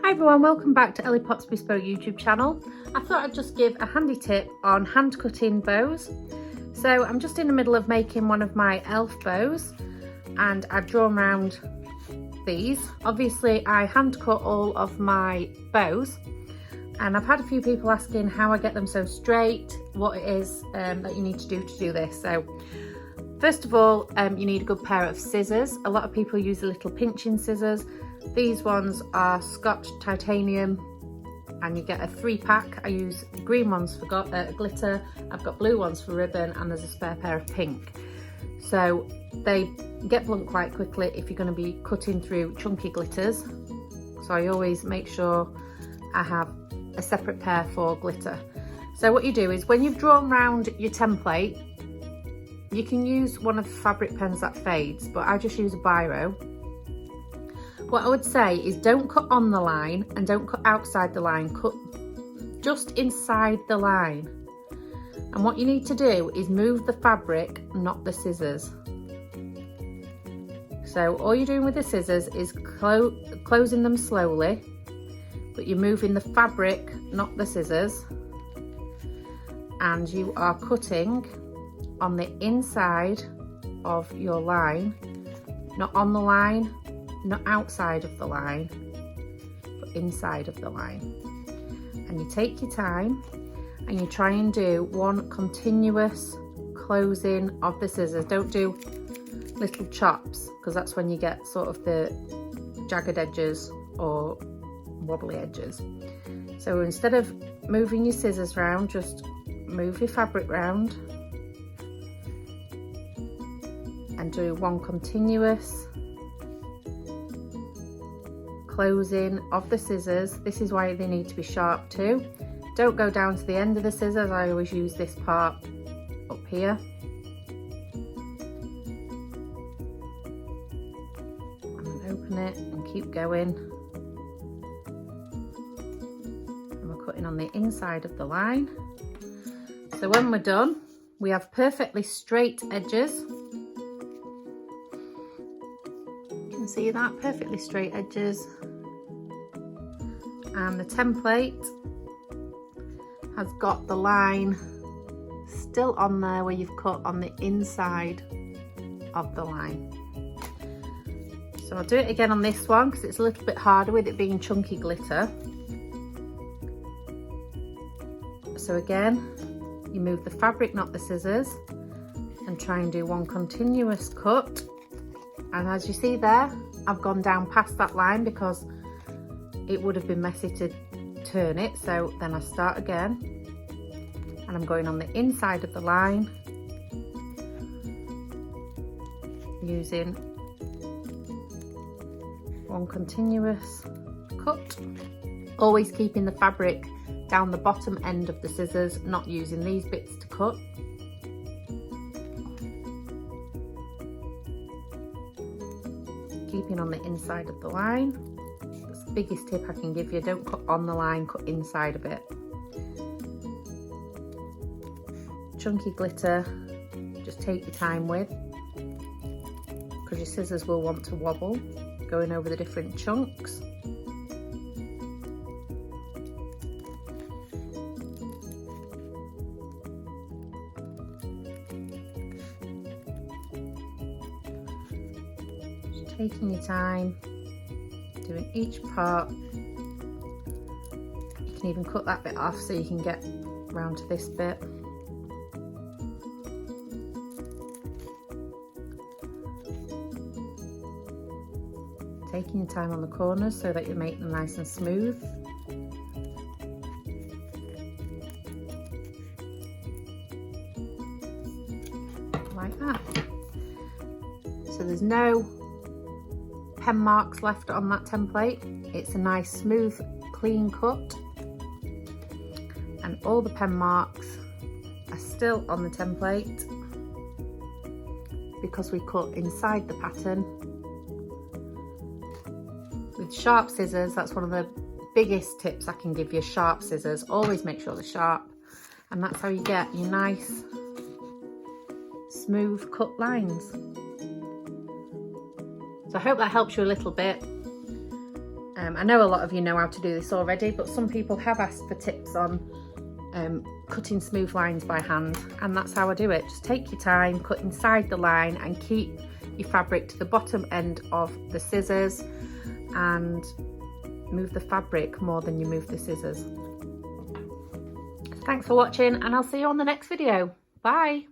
Hi everyone, welcome back to Ellie Potts Bespoke YouTube channel. I thought I'd just give a handy tip on hand cutting bows. So I'm just in the middle of making one of my elf bows and I've drawn around these. Obviously I hand cut all of my bows and I've had a few people asking how I get them so straight, what it is that you need to do this. So first of all, you need a good pair of scissors. A lot of people use the little pinching scissors. These ones are Scotch titanium and you get a 3-pack. I use green ones for glitter, I've got blue ones for ribbon, and there's a spare pair of pink. So they get blunt quite quickly if you're going to be cutting through chunky glitters. So I always make sure I have a separate pair for glitter. So what you do is when you've drawn round your template, you can use one of the fabric pens that fades, but I just use a biro. What I would say is don't cut on the line and don't cut outside the line, cut just inside the line. And what you need to do is move the fabric, not the scissors. So all you're doing with the scissors is closing them slowly, but you're moving the fabric, not the scissors. And you are cutting on the inside of your line, not on the line, not outside of the line, but inside of the line. And you take your time and you try and do one continuous closing of the scissors. Don't do little chops, because that's when you get sort of the jagged edges or wobbly edges. So instead of moving your scissors round, just move your fabric round and do one continuous closing of the scissors. This is why they need to be sharp too. Don't go down to the end of the scissors. I always use this part up here. And open it and keep going. And we're cutting on the inside of the line. So when we're done, we have perfectly straight edges. See that? Perfectly straight edges. And the template has got the line still on there where you've cut on the inside of the line. So I'll do it again on this one because it's a little bit harder with it being chunky glitter. So again, you move the fabric, not the scissors, and try and do one continuous cut. And as you see there, I've gone down past that line because it would have been messy to turn it. So then I start again and I'm going on the inside of the line using one continuous cut, always keeping the fabric down the bottom end of the scissors, not using these bits to cut. Keeping on the inside of the line. That's the biggest tip I can give you. Don't cut on the line, cut inside of it. Chunky glitter, just take your time with, because your scissors will want to wobble, going over the different chunks. Taking your time, doing each part. You can even cut that bit off so you can get round to this bit. Taking your time on the corners so that you make them nice and smooth. Like that. So there's no pen marks left on that template. It's a nice smooth clean cut and all the pen marks are still on the template because we cut inside the pattern with sharp scissors. That's one of the biggest tips I can give you, sharp scissors. Always make sure they're sharp, and that's how you get your nice smooth cut lines. So I hope that helps you a little bit. I know a lot of you know how to do this already, but some people have asked for tips on cutting smooth lines by hand, and that's how I do it. Just take your time, cut inside the line and keep your fabric to the bottom end of the scissors, and move the fabric more than you move the scissors. Thanks for watching, and I'll see you on the next video. Bye.